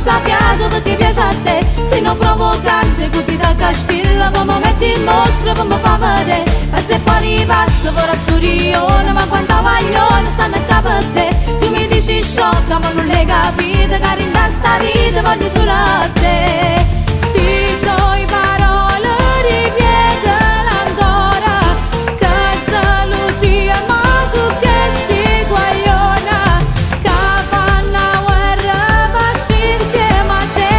mozza fiato perché piace a te. Se non provocante, tutti da caspilla, come metti in mostra, come fa vedere. Ma se fuori passo, vorrà sturione, ma quanta guaglione stanno a capo a te. Tu mi dici sciocca, ma non l'hai capito, che in sta vita voglio solo a te. Sti tuoi parole ripetele ancora, che gelosia, ma tu che sti guagliona, che fanno guerra pasci insieme a te.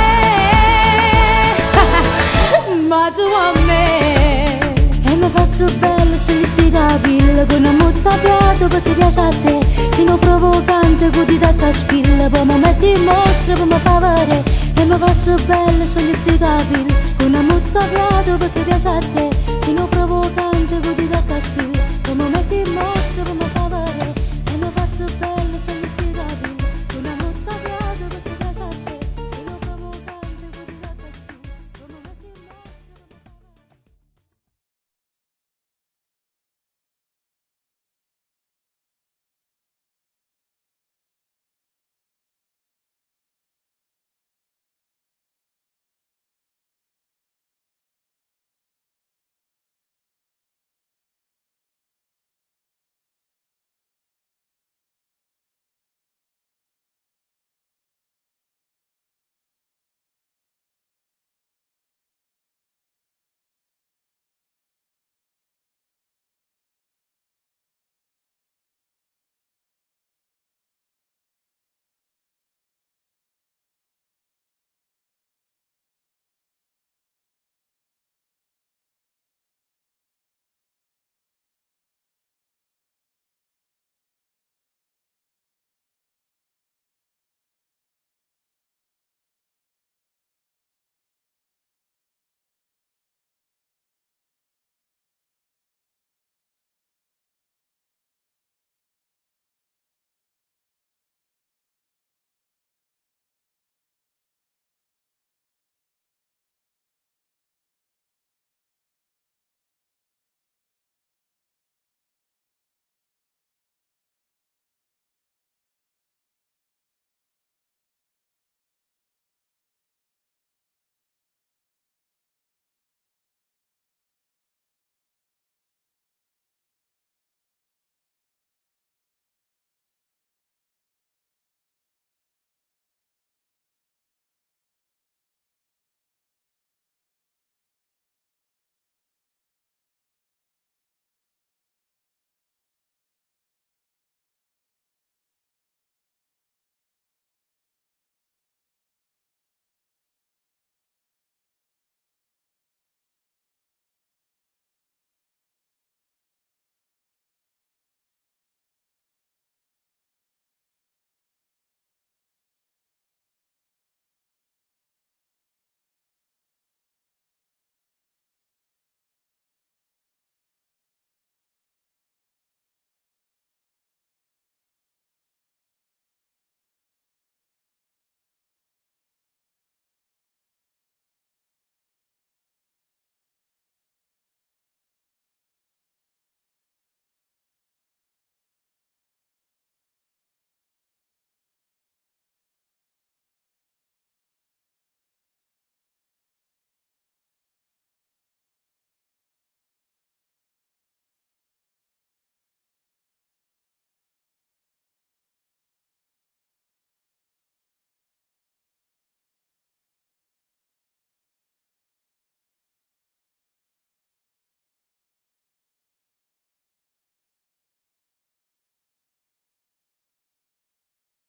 Ma tu a me, e mi faccio bella se gli si capilla, con una mozza fiato perché piace a te. Se non provocante, così da caspilla, poi mi metti in mostra, poi mi fa vedere. E mi faccio bella se gli sti capilla, con una mozza fiato perché piace a te.